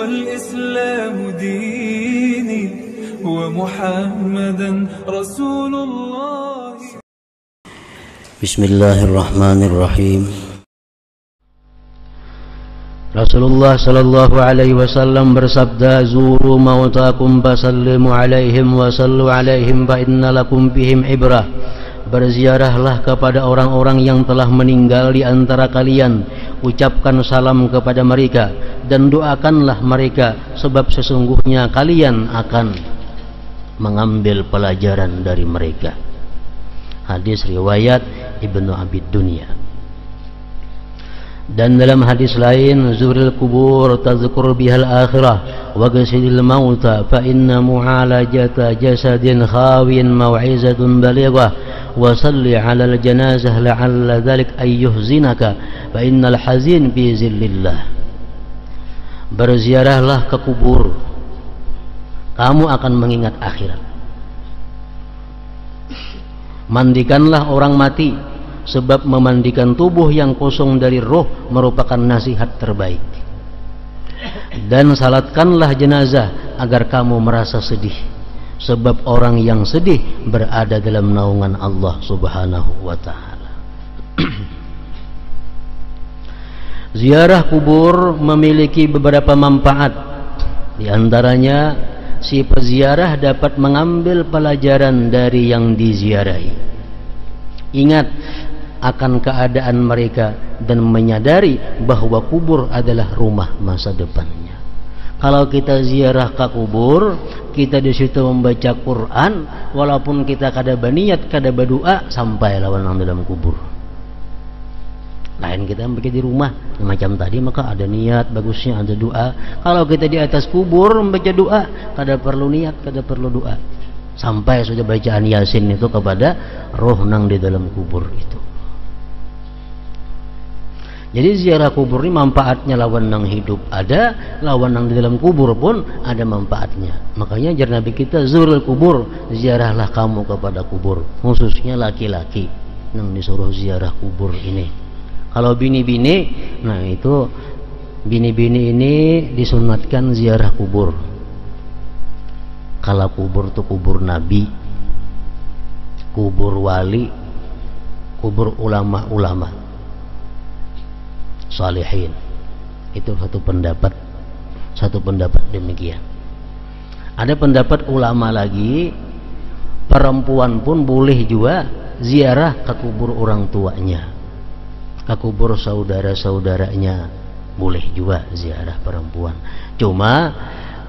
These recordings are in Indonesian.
والإسلام ديني ومحمدا رسول الله. بسم الله الرحمن الرحيم. Rasulullah sallallahu alaihi wasallam bersabda, "Zuru mautakum fasallimu alaihim wa sallu alaihim fa inna lakum bihim ibrah." Berziarahlah kepada orang-orang yang telah meninggal di antara kalian, ucapkan salam kepada mereka dan doakanlah mereka, sebab sesungguhnya kalian akan mengambil pelajaran dari mereka. Hadis riwayat Ibnu Abi Dunya. Dan dalam hadis lain, zuril kubur tadhkur bihal akhirah wa ghasilil mauta fa inna mu'alajata jasadin khawin mau'izatun balighah wa salli 'alal janazah la'alla dhalik ayyuhzinaka fa innal hazin fi zillillah. Berziarahlah ke kubur, kamu akan mengingat akhirat. Mandikanlah orang mati, sebab memandikan tubuh yang kosong dari roh merupakan nasihat terbaik. Dan salatkanlah jenazah agar kamu merasa sedih, sebab orang yang sedih berada dalam naungan Allah subhanahu wa ta'ala. Ziarah kubur memiliki beberapa manfaat. Di antaranya, si peziarah dapat mengambil pelajaran dari yang diziarahi. Ingat akan keadaan mereka dan menyadari bahwa kubur adalah rumah masa depannya. Kalau kita ziarah ke kubur, kita di situ membaca Quran, walaupun kita kada berniat, kada berdoa, sampai lawan nang dalam kubur. Lain kita membaca di rumah macam tadi, maka ada niat, bagusnya ada doa. Kalau kita di atas kubur membaca doa, kada perlu niat, kada perlu doa. Sampai sudah bacaan Yasin itu kepada roh nang di dalam kubur itu. Jadi ziarah kubur ini manfaatnya lawan nang hidup ada, lawan nang di dalam kubur pun ada manfaatnya. Makanya jar Nabi kita, zurul kubur, ziarahlah kamu kepada kubur, khususnya laki-laki nang disuruh ziarah kubur ini. Kalau bini-bini, nah itu bini-bini ini disunatkan ziarah kubur. Kalau kubur itu kubur Nabi, kubur wali, kubur ulama-ulama salihin. Itu satu pendapat demikian. Ada pendapat ulama lagi, perempuan pun boleh juga ziarah ke kubur orang tuanya, ke kubur saudara-saudaranya, boleh juga ziarah perempuan. Cuma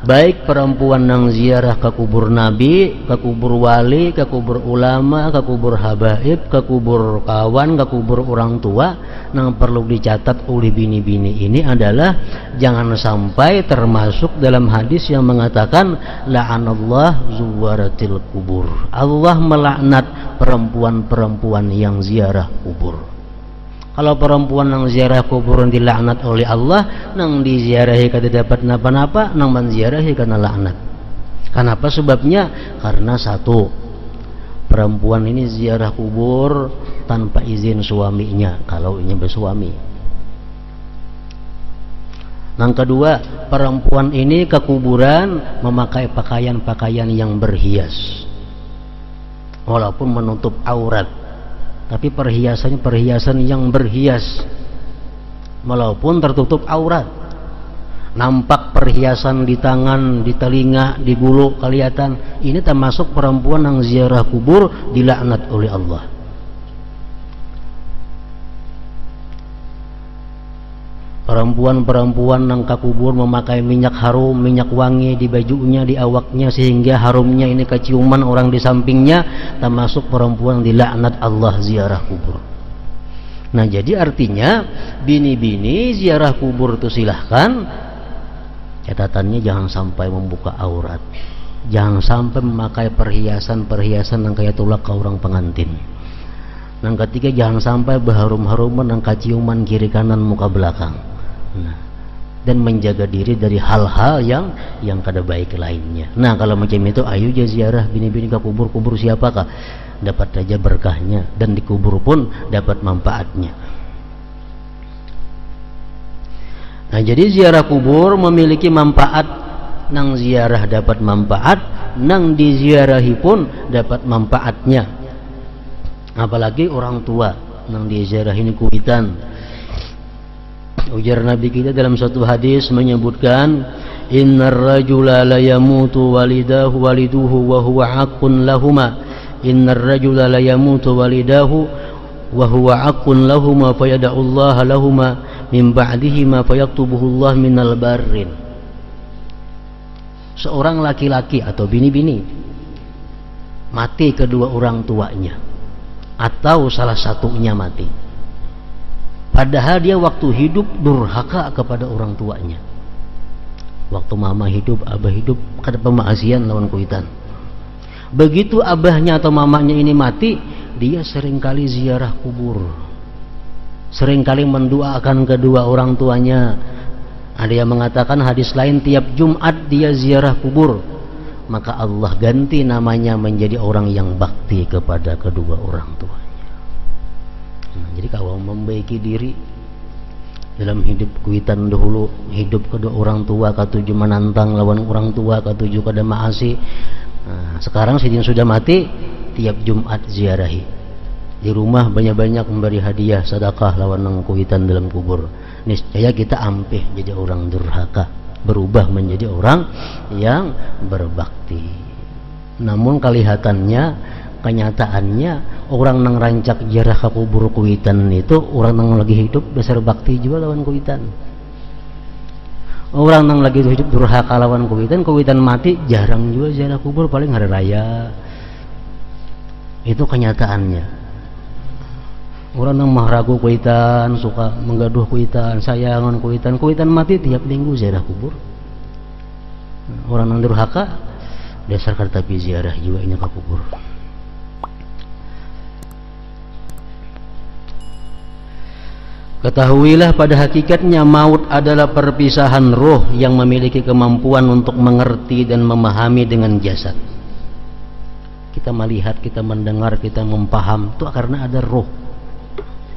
baik perempuan nang ziarah ke kubur Nabi, ke kubur wali, ke kubur ulama, ke kubur habaib, ke kubur kawan, ke kubur orang tua, nang perlu dicatat oleh bini-bini ini adalah jangan sampai termasuk dalam hadis yang mengatakan la'anallah zuwaratil kubur. Allah melaknat perempuan-perempuan yang ziarah kubur. Kalau perempuan nang ziarah kuburan dilaknat oleh Allah, nang diziarahi kada dapat napa-napa, nang menziarahi kena laknat. Kenapa sebabnya? Karena satu, perempuan ini ziarah kubur tanpa izin suaminya kalau ini bersuami. Yang kedua, perempuan ini ke kuburan memakai pakaian-pakaian yang berhias, walaupun menutup aurat, tapi perhiasan yang berhias, walaupun tertutup aurat. Nampak perhiasan di tangan, di telinga, di bulu kelihatan. Ini termasuk perempuan yang ziarah kubur dilaknat oleh Allah. Perempuan-perempuan nang ke kubur memakai minyak harum, minyak wangi di bajunya, di awaknya, sehingga harumnya ini keciuman orang di sampingnya, termasuk perempuan dilaknat Allah ziarah kubur. Nah, jadi artinya bini-bini ziarah kubur itu silahkan, catatannya jangan sampai membuka aurat, jangan sampai memakai perhiasan-perhiasan yang kayak tulak ke orang pengantin. Yang ketiga, jangan sampai berharum-haruman yang keciuman kiri kanan muka belakang. Nah, dan menjaga diri dari hal-hal yang kada baik lainnya. Nah, kalau macam itu, ayo aja ziarah bini-bini ke kubur siapakah? Dapat saja berkahnya, dan di kubur pun dapat manfaatnya. Nah, jadi ziarah kubur memiliki manfaat, nang ziarah dapat manfaat, nang diziarahi pun dapat manfaatnya. Apalagi orang tua nang diziarahi kuitan. Ujar Nabi kita dalam satu hadis menyebutkan, innar rajula la yamutu waliduhu wa huwa haqqun lahuma. Innar rajula la yamutu walidahu wa huwa haqqun lahuma fayada'u Allah lahuma min ba'dihi ma fayaktubuhu Allah minal barrin. Seorang laki-laki atau bini-bini mati kedua orang tuanya atau salah satunya mati, padahal dia waktu hidup durhaka kepada orang tuanya. Waktu mama hidup, abah hidup, kada pemaasian lawan kuitan. Begitu abahnya atau mamanya ini mati, dia seringkali ziarah kubur, seringkali mendoakan kedua orang tuanya. Ada yang mengatakan hadis lain, tiap Jumat dia ziarah kubur, maka Allah ganti namanya menjadi orang yang bakti kepada kedua orang tuanya. Nah, jadi kalau membaiki diri dalam hidup kuitan dahulu, hidup kedua orang tua katuju menantang lawan orang tua katuju kada maasi. Nah, sekarang sidin sudah mati, tiap Jumat ziarahi. Di rumah banyak-banyak memberi hadiah sedekah lawan nang kuitan dalam kubur. Niscaya kita ampih jadi orang durhaka, berubah menjadi orang yang berbakti. Namun kelihatannya, kenyataannya orang nang rancak ziarah ke kubur kuitan itu orang nang lagi hidup besar bakti juga lawan kuitan. Orang nang lagi hidup durhaka lawan kuitan mati jarang juga ziarah kubur, paling hari raya. Itu kenyataannya. Orang nang mahragu kuitan, suka menggaduh kuitan, sayangan kuitan mati tiap minggu ziarah kubur. Orang nang durhaka dasar tapi ziarah juga nya ke kubur. Ketahuilah pada hakikatnya maut adalah perpisahan roh yang memiliki kemampuan untuk mengerti dan memahami dengan jasad. Kita melihat, kita mendengar, kita mempaham itu karena ada roh.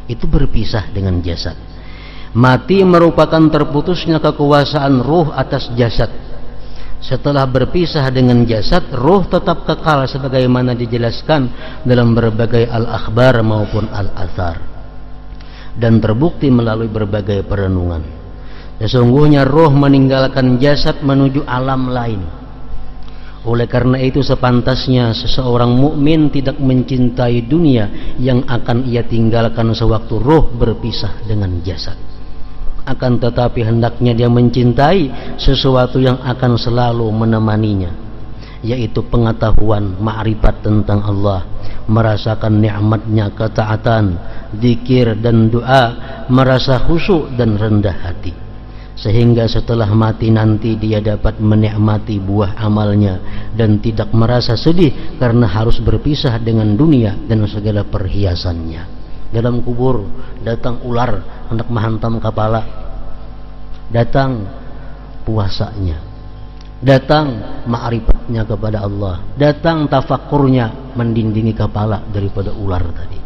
Itu berpisah dengan jasad. Mati merupakan terputusnya kekuasaan roh atas jasad. Setelah berpisah dengan jasad, roh tetap kekal sebagaimana dijelaskan dalam berbagai al-akhbar maupun al-athar, dan terbukti melalui berbagai perenungan. Sesungguhnya roh meninggalkan jasad menuju alam lain. Oleh karena itu sepantasnya seseorang mukmin tidak mencintai dunia yang akan ia tinggalkan sewaktu roh berpisah dengan jasad. Akan tetapi hendaknya dia mencintai sesuatu yang akan selalu menemaninya, yaitu pengetahuan, ma'rifat tentang Allah, merasakan nikmatnya ketaatan, zikir dan doa, merasa khusyuk dan rendah hati, sehingga setelah mati nanti dia dapat menikmati buah amalnya dan tidak merasa sedih karena harus berpisah dengan dunia dan segala perhiasannya. Dalam kubur datang ular hendak menghantam kepala, datang puasanya, datang ma'rifatnya kepada Allah, datang tafakurnya mendindingi kepala daripada ular tadi.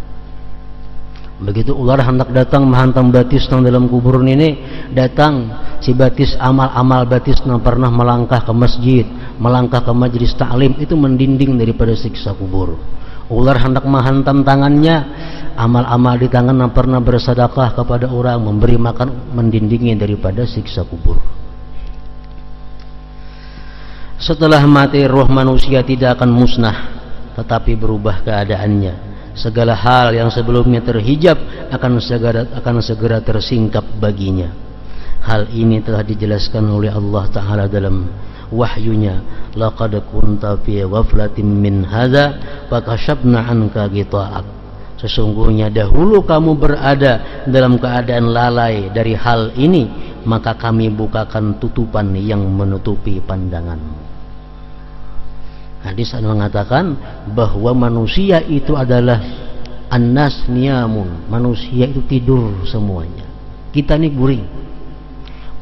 Begitu ular hendak datang menghantam batis nang dalam kubur ini, datang si batis, amal-amal batis nang pernah melangkah ke masjid, melangkah ke majelis ta'lim, itu mendinding daripada siksa kubur. Ular hendak menghantam tangannya, amal-amal di tangan nang pernah bersedekah kepada orang, memberi makan, mendindingi daripada siksa kubur. Setelah mati, roh manusia tidak akan musnah, tetapi berubah keadaannya. Segala hal yang sebelumnya terhijab akan segera tersingkap baginya. Hal ini telah dijelaskan oleh Allah Ta'ala dalam wahyunya, laqad kunta fi ghaflatin min hadza fakashafna anka ghita'ak. Sesungguhnya dahulu kamu berada dalam keadaan lalai dari hal ini, maka kami bukakan tutupan yang menutupi pandanganmu. Hadis mengatakan bahwa manusia itu adalah annas niyamun, manusia itu tidur semuanya, kita ini guring.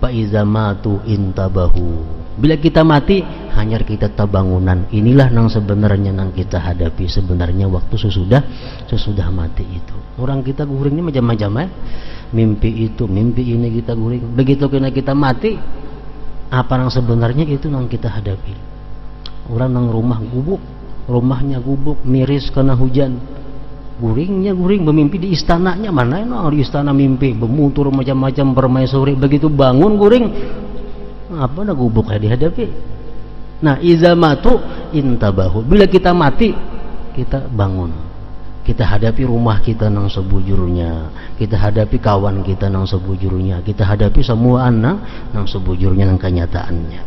Fa iza matu intabahu, bila kita mati hanyar kita tabangunan. Inilah nang sebenarnya nang kita hadapi sebenarnya waktu sesudah mati itu. Orang kita guringnya macam-macam mimpi itu, mimpi ini kita guring. Begitu kita mati, apa nang sebenarnya itu nang kita hadapi. Orang nang rumah gubuk, rumahnya gubuk, miris karena hujan. Guringnya guring, bermimpi di istananya. Mana nang di istana mimpi, bermutur macam-macam permaisuri. Begitu bangun guring, apa nak gubuk dihadapi. Nah, iza matu intabahu. Bila kita mati, kita bangun. Kita hadapi rumah kita nang sebujurnya. Kita hadapi kawan kita nang sebujurnya. Kita hadapi semua anak nang sebujurnya nang kenyataannya.